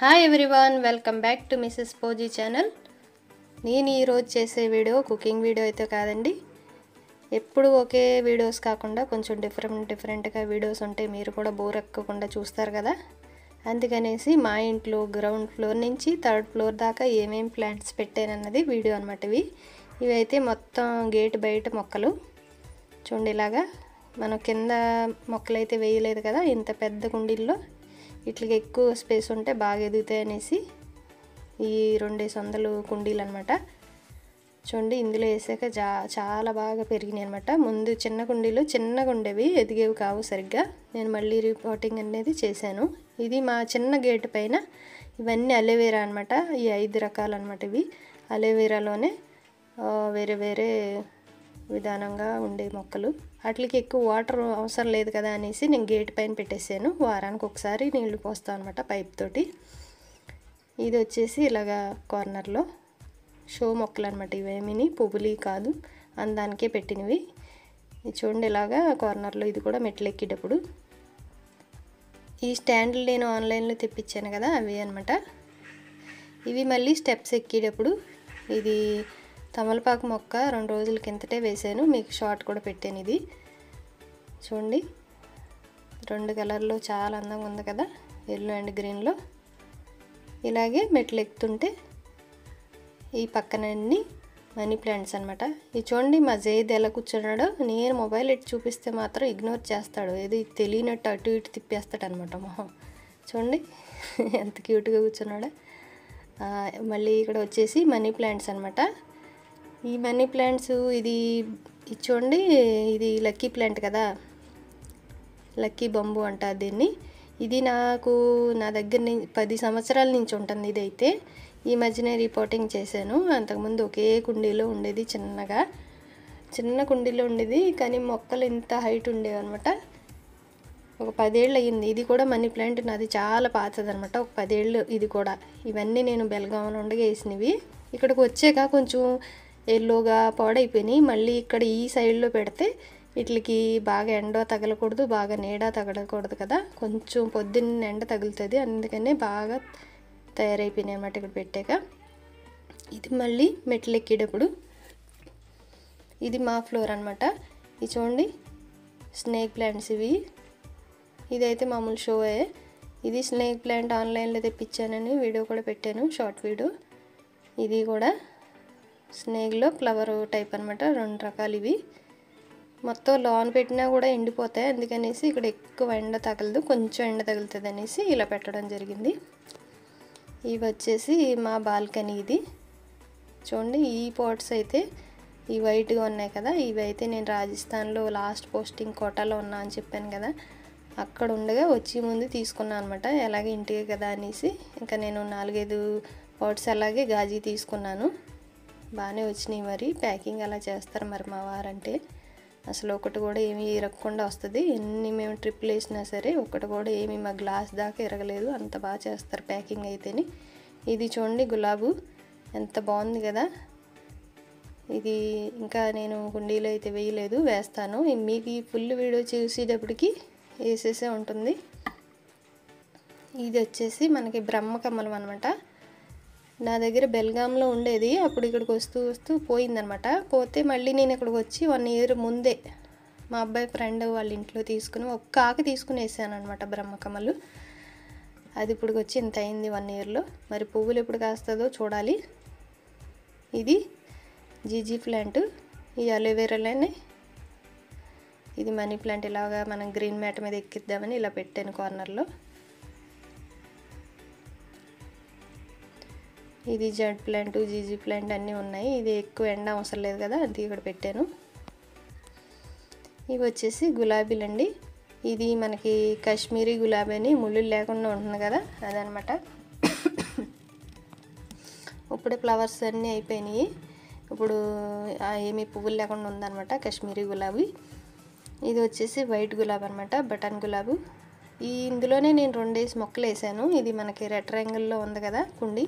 Hi everyone, welcome back to Mrs పోజీ channel. నేను ఈరోజు చేసే వీడియో కుకింగ్ వీడియో అయితే కాదండి. ఎప్పుడు ఒకే వీడియోస్ కాకుండా కొంచెం డిఫరెంట్గా వీడియోస్ ఉంటే మీరు కూడా బోర్ ఎక్కకుండా చూస్తారు కదా. అందుకనేసి మా ఇంట్లో గ్రౌండ్ ఫ్లోర్ నుంచి థర్డ్ ఫ్లోర్ దాకా ఏమేం ప్లాంట్స్ పెట్టానన్నది వీడియో అనమాట. ఇవైతే మొత్తం గేట్ బయట మొక్కలు చూడండి. ఇలాగా మనం కింద మొక్కలు అయితే వేయలేదు కదా, ఇంత పెద్ద కుండీల్లో వీటికి ఎక్కువ స్పేస్ ఉంటే బాగా ఎదుగుతాయి అనేసి ఈ 200 కుండీలు అనమాట. చూడండి, ఇందులో వేసాక చాలా బాగా పెరిగినాయి అనమాట. ముందు చిన్న కుండీలు చిన్నగా ఉండేవి, ఎదిగేవి కావు సరిగ్గా. నేను మళ్ళీ రిపోర్టింగ్ అనేది చేశాను. ఇది మా చిన్న గేట్ పైన ఇవన్నీ అలోవెరా అనమాట. ఈ 5 రకాలు అనమాట. ఇవి అలోవెరాలోనే వేరే వేరే విధానంగా ఉండే మొక్కలు. వాటికి ఎక్కువ వాటర్ అవసరం లేదు కదా అనేసి నేను గేట్ పైన పెట్టేసాను. వారానికి ఒకసారి నీళ్లు పోస్తాను అనమాట పైప్ తోటి. ఇది వచ్చేసి ఇలాగా కార్నర్లో షో మొక్కలు అనమాట. ఇవేమీ పువ్వులు కాదు, అందానికే పెట్టినవి. ఇది చూడండి, ఇలాగా కార్నర్లో. ఇది కూడా మెట్లు ఎక్కేటప్పుడు ఈ స్టాండ్లు నేను ఆన్లైన్లో తెప్పించాను కదా, అవి అనమాట. ఇవి మళ్ళీ స్టెప్స్ ఎక్కేటప్పుడు. ఇది తమలపాకు మొక్క 2 రోజుల కిందటే వేసాను, మీకు షార్ట్ కూడా పెట్టాను. ఇది చూడండి, 2 కలర్లో చాలా అందంగా ఉంది కదా, ఎల్లో అండ్ గ్రీన్లో. ఇలాగే మెట్లు ఎక్కుతుంటే ఈ పక్కన అన్ని మనీ ప్లాంట్స్ అనమాట. ఇది చూడండి, మా జైద్ ఎలా కూర్చున్నాడో. నేను మొబైల్ ఎట్టి చూపిస్తే మాత్రం ఇగ్నోర్ చేస్తాడు, ఏది తెలియనట్టు అటు ఇటు తిప్పేస్తాడు అనమాట మొహం. చూడండి ఎంత క్యూట్గా కూర్చున్నాడో. మళ్ళీ ఇక్కడ వచ్చేసి మనీ ప్లాంట్స్ అనమాట. ఈ మనీ ప్లాంట్స్ ఇది చూడండి, ఇది లక్కీ ప్లాంట్ కదా, లక్కీ బంబు అంటారు దీన్ని. ఇది నా దగ్గర 10 సంవత్సరాల నుంచి ఉంటుంది. ఇదైతే ఈ మధ్యనే రిపోర్టింగ్ చేశాను. అంతకుముందు ఒకే కుండీలో ఉండేది, చిన్న కుండీలో ఉండేది, కానీ మొక్కలు ఇంత హైట్ ఉండేవి అనమాట. ఒక 10 ఏళ్ళు అయ్యింది. ఇది కూడా మనీ ప్లాంట్ నాది చాలా పాతదనమాట, ఒక 10 ఏళ్ళు ఇది కూడా. ఇవన్నీ నేను బెల్గాంలో ఉండగా వేసినవి. ఇక్కడికి వచ్చాక కొంచెం ఎల్లోగా పాడైపోయినాయి. మళ్ళీ ఇక్కడ ఈ సైడ్లో పెడితే వీటికి బాగా ఎండ తగలకూడదు, బాగా నీడ తగలకూడదు కదా, కొంచెం పొద్దున్న ఎండ తగులుతుంది, అందుకనే బాగా తయారైపోయినాయి అన్నమాట ఇక్కడ పెట్టాక. ఇది మళ్ళీ మెట్లు ఎక్కేటప్పుడు. ఇది మా ఫ్లోర్ అనమాట. ఇది చూడండి, స్నేక్ ప్లాంట్స్ ఇవి. ఇదైతే మామూలు షోయే. ఇది స్నేక్ ప్లాంట్ ఆన్లైన్లో తెప్పించానని వీడియో కూడా పెట్టాను, షార్ట్ వీడియో. ఇది కూడా స్నేక్లో ఫ్లవర్ టైప్ అనమాట. 2 రకాలు ఇవి. మొత్తం లాన్ పెట్టినా కూడా ఎండిపోతాయి, అందుకనేసి ఇక్కడ ఎక్కువ ఎండ తగలదు, కొంచెం ఎండ తగులుతుంది అనేసి ఇలా పెట్టడం జరిగింది. ఇవి వచ్చేసి మా బాల్కనీ. ఇది చూడండి, ఈ పాట్స్ అయితే ఈ వైట్గా ఉన్నాయి కదా, ఇవి అయితే నేను రాజస్థాన్లో లాస్ట్ పోస్టింగ్ కోటాలో ఉన్నా అని చెప్పాను కదా, అక్కడ ఉండగా వచ్చి ముందు తీసుకున్నాను అనమాట. ఎలాగే ఇంటికే కదా అనేసి ఇంకా నేను 4-5 పాట్స్ అలాగే గాజీ తీసుకున్నాను. బాగానే వచ్చినాయి. మరి ప్యాకింగ్ అలా చేస్తారు మరి మా వారంటే. అసలు ఒకటి కూడా ఏమీ ఇరగకుండా వస్తుంది. ఎన్ని మేము ట్రిప్లు వేసినా సరే ఒకటి కూడా ఏమీ మా గ్లాస్ దాకా ఇరగలేదు, అంత బాగా చేస్తారు ప్యాకింగ్ అయితేని. ఇది చూడండి, గులాబు ఎంత బాగుంది కదా. ఇది ఇంకా నేను కుండీలో అయితే వేయలేదు, వేస్తాను. మీకు ఈ ఫుల్ వీడియో చూసేటప్పటికి వేసేసే ఉంటుంది. ఇది వచ్చేసి మనకి బ్రహ్మకమలం అనమాట. నా దగ్గర బెల్గాంలో ఉండేది, అప్పుడు ఇక్కడికి వస్తూ పోయిందనమాట. పోతే మళ్ళీ నేను ఇక్కడికి వచ్చి 1 ఇయర్ ముందే మా అబ్బాయి ఫ్రెండ్ వాళ్ళ ఇంట్లో తీసుకుని ఒక్క ఆకు తీసుకుని వేసాను అనమాట బ్రహ్మకమలు. అది ఇప్పుడు వచ్చి ఇంత అయింది 1 ఇయర్లో. మరి పువ్వులు ఎప్పుడు కాస్తుందో చూడాలి. ఇది జీజీ ప్లాంట్, ఈ అలోవెరాలోనే. ఇది మనీ ప్లాంట్. ఇలాగా మనం గ్రీన్ మ్యాట్ మీద ఎక్కిద్దామని ఇలా పెట్టాను కార్నర్లో. ఇది జెడ్ ప్లాంట్, జీజీ ప్లాంట్ అన్నీ ఉన్నాయి. ఇది ఎక్కువ ఎండ అవసరం లేదు కదా, అందుకే ఇక్కడ పెట్టాను. ఇవి వచ్చేసి గులాబీలండి. ఇది మనకి కాశ్మీరీ గులాబీ అని ముళ్ళు లేకుండా ఉంటుంది కదా, అదనమాట. ఇప్పుడే ఫ్లవర్స్ అన్నీ అయిపోయినాయి, ఇప్పుడు ఏమీ పువ్వులు లేకుండా ఉందన్నమాట కాశ్మీరీ గులాబీ. ఇది వచ్చేసి వైట్ గులాబీ అనమాట, బటన్ గులాబీ. ఇందులోనే నేను 2 మొక్కలు వేసాను. ఇది మనకి రెడ్ రంగుల్లో ఉంది కదా కుండి,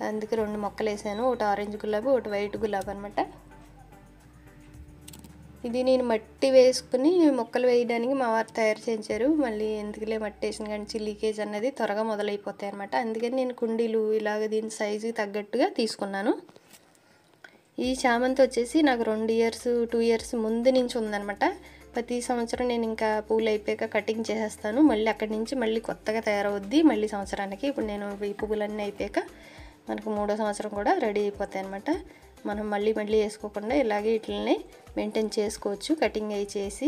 అందుకే 2 మొక్కలు వేసాను. ఒకటి ఆరెంజ్ గులాబీ, ఒకటి వైట్ గులాబీ అనమాట. ఇది నేను మట్టి వేసుకుని మొక్కలు వేయడానికి మా వారు తయారు చేయించారు. మళ్ళీ ఎందుకులే మట్టి వేసిన కానీ లీకేజ్ అన్నది త్వరగా మొదలైపోతాయి అన్నమాట. అందుకని నేను కుండీలు ఇలాగ దీని సైజుకి తగ్గట్టుగా తీసుకున్నాను. ఈ చామంతి వచ్చేసి నాకు 2 ఇయర్స్ ముందు నుంచి ఉందన్నమాట. ప్రతి సంవత్సరం నేను ఇంకా పూలు అయిపోయాక కటింగ్ చేసేస్తాను. మళ్ళీ అక్కడి నుంచి మళ్ళీ కొత్తగా తయారవుద్ది మళ్ళీ సంవత్సరానికి. ఇప్పుడు నేను ఈ పువ్వులన్నీ అయిపోయాక మనకు 3వ సంవత్సరం కూడా రెడీ అయిపోతాయి అన్నమాట. మనం మళ్ళీ వేసుకోకుండా ఇలాగే వీటిని మెయింటైన్ చేసుకోవచ్చు. కటింగ్ అవి చేసి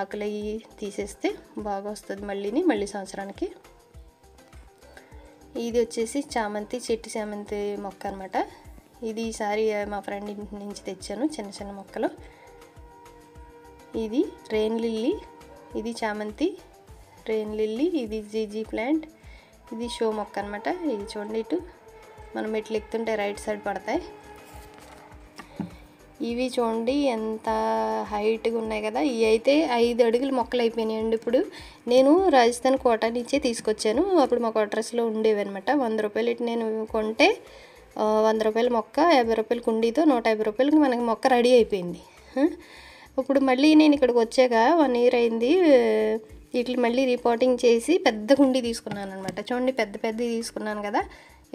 ఆకులు అవి తీసేస్తే బాగా వస్తుంది మళ్ళీ సంవత్సరానికి. ఇది వచ్చేసి చామంతి, చెట్టు చామంతి మొక్క అనమాట. ఇది ఈసారి మా ఫ్రెండ్ ఇంటి నుంచి తెచ్చాను, చిన్న మొక్కలు. ఇది రెయిన్ లిల్లీ, ఇది చామంతి, రెయిన్ లిల్లీ, ఇది జీజీ ప్లాంట్, ఇది షో మొక్క అనమాట. ఇది చూడండి, ఇటు మనం మెట్లు ఎక్కుతుంటే రైట్ సైడ్ పడతాయి. ఇవి చూడండి ఎంత హైట్గా ఉన్నాయి కదా. ఇవి అయితే 5 అడుగుల మొక్కలు అయిపోయినాయండి. ఇప్పుడు నేను రాజస్థాన్ కోటా నుంచే తీసుకొచ్చాను. అప్పుడు మా క్వార్టర్స్లో ఉండేవి అనమాట. 100 రూపాయలు ఇటు నేను కొంటే 100 రూపాయల మొక్క, 50 రూపాయల కుండీతో 150 రూపాయలకి మనకి మొక్క రెడీ అయిపోయింది. ఇప్పుడు మళ్ళీ నేను ఇక్కడికి వచ్చాక 1 ఇయర్ అయింది. వీటిని మళ్ళీ రిపోర్టింగ్ చేసి పెద్ద కుండీ తీసుకున్నాను అనమాట. చూడండి పెద్దది తీసుకున్నాను కదా.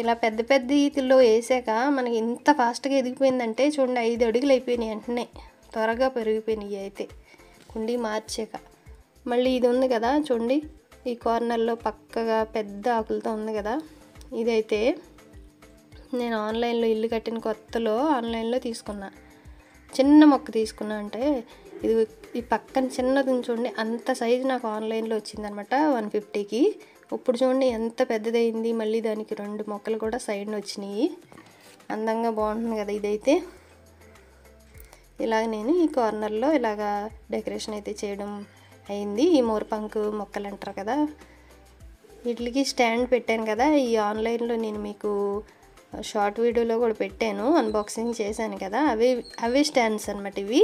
ఇలా పెద్ద వీటిల్లో వేసాక మనకి ఎంత ఫాస్ట్గా ఎదిగిపోయిందంటే చూడండి 5 అడుగులు అయిపోయినాయి. వెంటనే త్వరగా పెరిగిపోయినాయి అయితే కుండీ మార్చాక. మళ్ళీ ఇది ఉంది కదా చూడండి, ఈ కార్నర్లో పక్కగా పెద్ద ఆకులతో ఉంది కదా. ఇదైతే నేను ఆన్లైన్లో ఇల్లు కట్టిన కొత్తలో ఆన్లైన్లో తీసుకున్నా. చిన్న మొక్క తీసుకున్నా. అంటే ఇది ఈ పక్కన చిన్నది చూడండి, అంత సైజు నాకు ఆన్లైన్లో వచ్చిందనమాట 150కి. ఇప్పుడు చూడండి ఎంత పెద్దదైంది. మళ్ళీ దానికి 2 మొక్కలు కూడా సైడ్న వచ్చినాయి. అందంగా బాగుంటుంది కదా. ఇదైతే ఇలాగ నేను ఈ కార్నర్లో ఇలాగా డెకరేషన్ అయితే చేయడం అయింది. ఈ మోర్పంకు మొక్కలు అంటారు కదా, వీటికి స్టాండ్ పెట్టాను కదా. ఈ ఆన్లైన్లో నేను మీకు షార్ట్ వీడియోలో కూడా పెట్టాను, అన్బాక్సింగ్ చేశాను కదా. అవే స్టాండ్స్ అనమాట ఇవి.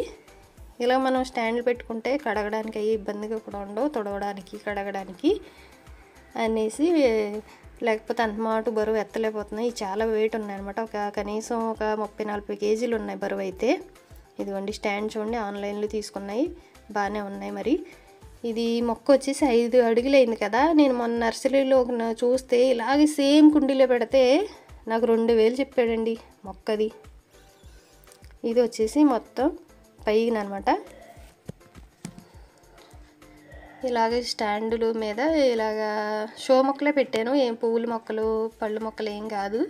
ఇలా మనం స్టాండ్లు పెట్టుకుంటే కడగడానికి అయ్యి ఇబ్బందిగా కూడా ఉండవు, తుడవడానికి కడగడానికి అనేసి. లేకపోతే అంత మాట బరువు ఎత్తలేకపోతున్నాయి. చాలా వెయిట్ ఉన్నాయి అనమాట. కనీసం ఒక 30-40 కేజీలు ఉన్నాయి బరువు అయితే. ఇదిగోండి స్టాండ్ చూడండి, ఆన్లైన్లో తీసుకున్నాయి, బాగానే ఉన్నాయి. మరి ఇది మొక్క వచ్చేసి 5 అడుగులు అయింది కదా. నేను మొన్న నర్సరీలో చూస్తే ఇలాగే సేమ్ కుండీలో పెడితే నాకు 2000 చెప్పాడండి మొక్కది. ఇది వచ్చేసి మొత్తం పైన అనమాట. ఇలాగే స్టాండుల మీద ఇలాగా షో మొక్కలే పెట్టాను. ఏం పువ్వుల మొక్కలు పళ్ళు మొక్కలు ఏం కాదు.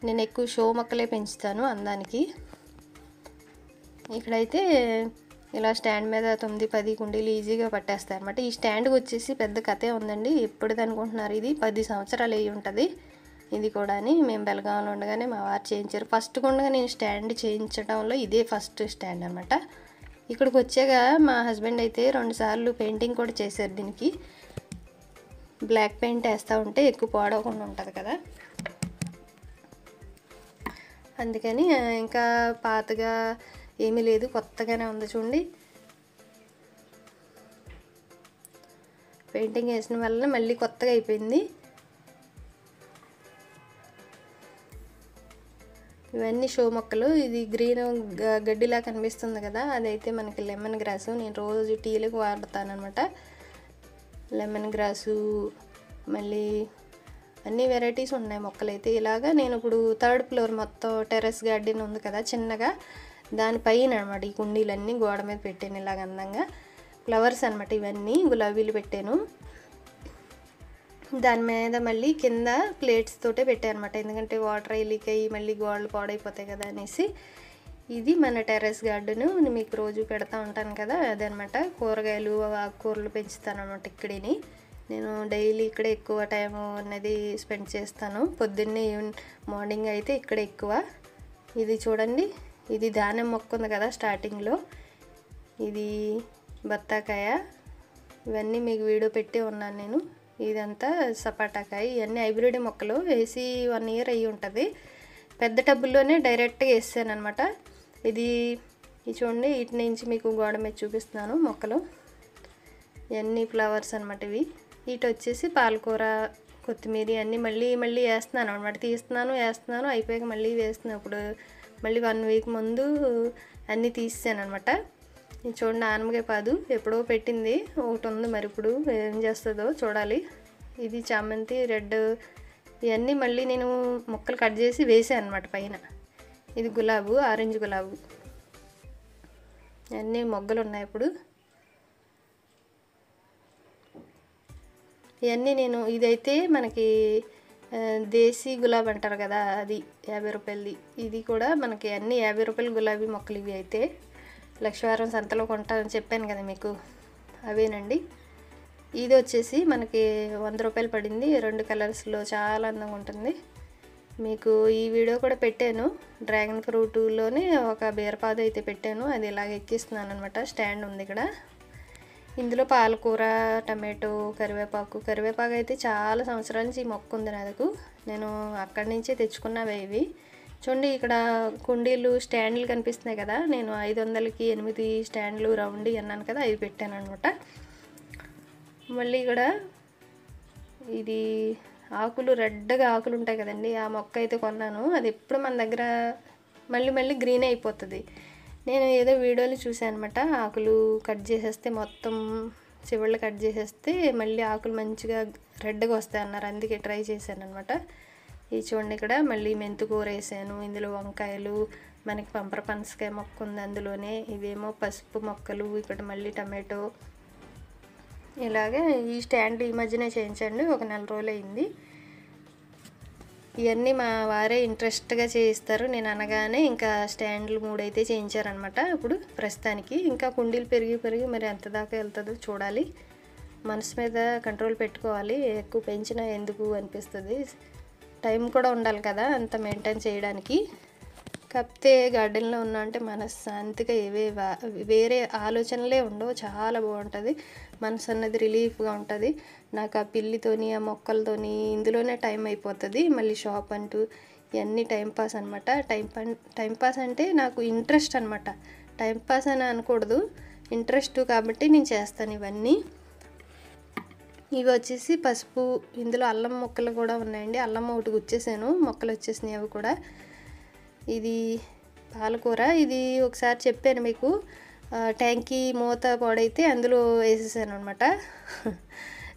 నేను ఎక్కువ షో మొక్కలే పెంచుతాను అందానికి. ఇక్కడైతే ఇలా స్టాండ్ మీద 9-10 కుండీలు ఈజీగా పట్టేస్తాయి అనమాట. ఈ స్టాండ్కి వచ్చేసి పెద్ద కథే ఉందండి. ఎప్పుడుది అనుకుంటున్నారు, ఇది 10 సంవత్సరాలు అయ్యి ఉంటుంది. ఇది కూడా మేము బెల్గాంలో ఉండగానే మా వారు చేయించారు. ఫస్ట్ ఉండగా నేను స్టాండ్ చేయించడంలో ఇదే ఫస్ట్ స్టాండ్ అనమాట. ఇక్కడికి వచ్చాక మా హస్బెండ్ అయితే 2 సార్లు పెయింటింగ్ కూడా చేశారు దీనికి. బ్లాక్ పెయింట్ వేస్తూ ఉంటే ఎక్కువ పాడవకుండా ఉంటుంది కదా, అందుకని. ఇంకా పాతగా ఏమీ లేదు, కొత్తగానే ఉంది చూడండి. పెయింటింగ్ వేసిన వల్ల మళ్ళీ కొత్తగా అయిపోయింది. ఇవన్నీ షో మొక్కలు. ఇది గ్రీన్ గడ్డిలా కనిపిస్తుంది కదా, అదైతే మనకి లెమన్ గ్రాసు. నేను రోజు టీలకు వాడతాను అనమాట. లెమన్ గ్రాసు, మళ్ళీ అన్ని వెరైటీస్ ఉన్నాయి మొక్కలు అయితే. ఇలాగా నేను ఇప్పుడు 3rd ఫ్లోర్ మొత్తం టెర్రస్ గార్డెన్ ఉంది కదా చిన్నగా, దానిపైన అనమాట ఈ కుండీలన్నీ గోడ మీద పెట్టాను ఇలాగ అందంగా. ఫ్లవర్స్ అనమాట ఇవన్నీ, గులాబీలు పెట్టాను. దాని మీద మళ్ళీ కింద ప్లేట్స్ తోటే పెట్టాను అనమాట, ఎందుకంటే వాటర్ లీక్ అయ్యి మళ్ళీ గోడలు పాడైపోతాయి కదా అనేసి. ఇది మన టెర్రస్ గార్డెను, మీకు రోజు పెడతా ఉంటాను కదా అదనమాట. కూరగాయలు ఆకుకూరలు పెంచుతాను అనమాట ఇక్కడిని. నేను డైలీ ఇక్కడే ఎక్కువ టైం అనేది స్పెండ్ చేస్తాను. పొద్దున్నే మార్నింగ్ అయితే ఇక్కడ ఎక్కువ. ఇది చూడండి, ఇది దానిమ్మ మొక్క ఉంది కదా స్టార్టింగ్లో, ఇది బత్తాకాయ. ఇవన్నీ మీకు వీడియో పెట్టి ఉన్నాను నేను. ఇదంతా సపాటాకాయ. ఇవన్నీ హైబ్రిడ్ మొక్కలు, వేసి 1 ఇయర్ అయ్యి ఉంటుంది. పెద్ద టబ్బుల్లోనే డైరెక్ట్గా వేసాను అనమాట. ఇది చూడండి, ఇటు నుంచి మీకు గోడ మీద చూపిస్తున్నాను మొక్కలు. ఇవన్నీ ఫ్లవర్స్ అనమాట ఇవి. ఇటు వచ్చేసి పాలకూర, కొత్తిమీర అన్నీ మళ్ళీ వేస్తున్నాను అనమాట. వేస్తున్నాను అయిపోయాక మళ్ళీ వేస్తున్నాను. ఇప్పుడు మళ్ళీ 1 వీక్ ముందు అన్నీ తీసాను అనమాట. ఇది చూడండి ఆనమకాయ పాదు ఎప్పుడో పెట్టింది, ఒకటి ఉంది, మరి ఇప్పుడు ఏం చేస్తుందో చూడాలి. ఇది చామంతి రెడ్, ఇవన్నీ మళ్ళీ నేను ముక్కలు కట్ చేసి వేసాను అనమాట పైన. ఇది గులాబు, ఆరెంజ్ గులాబు, అన్నీ మొగ్గలు ఉన్నాయి ఇప్పుడు. ఇవన్నీ నేను, ఇదైతే మనకి దేశీ గులాబీ అంటారు కదా, అది 50 రూపాయలది. ఇది కూడా మనకి అన్ని 50 రూపాయల గులాబీ మొక్కలు ఇవి. అయితే లక్షవారం సంతలో కొంటానని చెప్పాను కదా మీకు, అవేనండి. ఇది వచ్చేసి మనకి 100 రూపాయలు పడింది, 2 కలర్స్లో చాలా అందంగా ఉంటుంది. మీకు ఈ వీడియో కూడా పెట్టాను, డ్రాగన్ ఫ్రూట్లోనే ఒక బీరపాదు అయితే పెట్టాను, అది ఇలాగ ఎక్కిస్తున్నాను అనమాట. స్టాండ్ ఉంది ఇక్కడ. ఇందులో పాలకూర, టమాటో, కరివేపాకు అయితే చాలా సంవత్సరాల నుంచి ఈ మొక్క ఉంది నాకు, నేను అక్కడి నుంచే తెచ్చుకున్నవే ఇవి. చూడండి ఇక్కడ కుండీలు స్టాండ్లు కనిపిస్తున్నాయి కదా, నేను 500కి 8 స్టాండ్లు రౌండ్ అన్నాను కదా, అవి పెట్టాను అనమాట. మళ్ళీ ఇక్కడ ఇది ఆకులు, రెడ్గా ఆకులు ఉంటాయి కదండి, ఆ మొక్క అయితే కొన్నాను. అది ఎప్పుడు మన దగ్గర మళ్ళీ గ్రీన్ అయిపోతుంది. నేను ఏదో వీడియోలు చూసాను అనమాట, ఆకులు కట్ చేసేస్తే మొత్తం చివళ్ళు కట్ చేసేస్తే మళ్ళీ ఆకులు మంచిగా రెడ్గా వస్తాయి అన్నారు, అందుకే ట్రై చేశాను అనమాట. ఇది చూడండి ఇక్కడ మళ్ళీ మెంతుకూర వేసాను, ఇందులో వంకాయలు, మనకి పంపర పనసకాయ మొక్క ఉంది అందులోనే, ఇవేమో పసుపు మొక్కలు, ఇక్కడ మళ్ళీ టమాటో. ఇలాగే ఈ స్టాండ్ ఈ మధ్యనే చేయించండి, ఒక 4 రోజులు అయింది. ఇవన్నీ మా వారే ఇంట్రెస్ట్గా చేయిస్తారు, నేను అనగానే ఇంకా స్టాండ్లు 3 అయితే చేయించారనమాట. ఇప్పుడు ప్రస్తుతానికి ఇంకా కుండీలు పెరిగి మరి ఎంత దాకా వెళ్తుందో చూడాలి. మనసు మీద కంట్రోల్ పెట్టుకోవాలి, ఎక్కువ పెంచినా ఎందుకు అనిపిస్తుంది. టైం కూడా ఉండాలి కదా అంత మెయింటైన్ చేయడానికి. కాకపోతే గార్డెన్లో ఉన్నా అంటే మనశ్శాంతిగా వేరే ఆలోచనలే ఉండవు, చాలా బాగుంటుంది. మనసు అన్నది రిలీఫ్గా ఉంటుంది. నాకు ఆ పిల్లితోని, ఆ మొక్కలతోని ఇందులోనే టైం అయిపోతుంది. మళ్ళీ షాప్ అంటూ ఇవన్నీ టైంపాస్ అనమాట. టైంపాస్ అంటే నాకు ఇంట్రెస్ట్ అనమాట, టైంపాస్ అని అనకూడదు, ఇంట్రెస్ట్ కాబట్టి నేను చేస్తాను ఇవన్నీ. ఇవి వచ్చేసి పసుపు, ఇందులో అల్లం మొక్కలు కూడా ఉన్నాయండి, అల్లం ఒకటి గుచ్చేసాను, మొక్కలు వచ్చేసినాయి అవి కూడా. ఇది పాలకూర, ఇది ఒకసారి చెప్పాను మీకు, ట్యాంకీ మూత పాడైతే అందులో వేసేసాను అనమాట.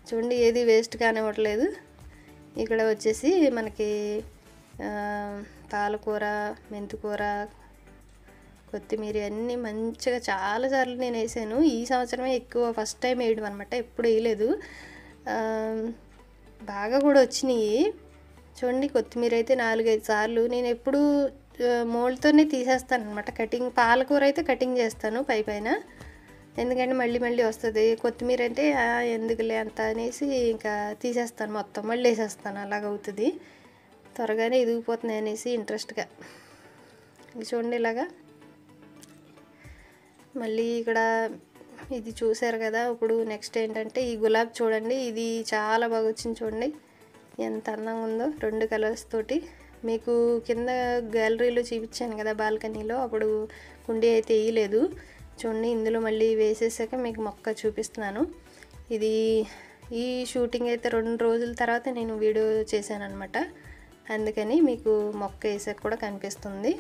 చూడండి ఏది వేస్ట్ కానివ్వట్లేదు. ఇక్కడ వచ్చేసి మనకి పాలకూర, మెంతికూర, కొత్తిమీర అన్నీ మంచిగా చాలాసార్లు నేను వేసాను. ఈ సంవత్సరమే ఎక్కువ, ఫస్ట్ టైం వేయడం అనమాట, ఎప్పుడు వేయలేదు. బాగా కూడా వచ్చినాయి. చూడండి కొత్తిమీర అయితే 4-5 సార్లు, నేను ఎప్పుడు మోల్డ్తోనే తీసేస్తాను అనమాట కటింగ్. పాలకూర అయితే కటింగ్ చేస్తాను పైన, ఎందుకంటే మళ్ళీ వస్తుంది. కొత్తిమీర అంటే ఎందుకులే అంత అనేసి ఇంకా తీసేస్తాను మొత్తం, మళ్ళీ వేసేస్తాను, అలాగవుతుంది, త్వరగానే ఎదిగిపోతున్నాయి అనేసి ఇంట్రెస్ట్గా. చూడండి ఇలాగా. మళ్ళీ ఇక్కడ ఇది చూసారు కదా. ఇప్పుడు నెక్స్ట్ ఏంటంటే ఈ గులాబీ చూడండి, ఇది చాలా బాగా వచ్చింది. చూడండి ఎంత అందంగా ఉందో, 2 కలర్స్ తోటి. మీకు కింద గ్యాలరీలో చూపించాను కదా బాల్కనీలో, అప్పుడు కుండీ అయితే వేయలేదు. చూడండి ఇందులో మళ్ళీ వేసేసాక మీకు మొక్క చూపిస్తున్నాను. ఇది ఈ షూటింగ్ అయితే 2 రోజుల తర్వాత నేను వీడియో చేశాను అనమాట, అందుకని మీకు మొక్క వేసాక కూడా కనిపిస్తుంది.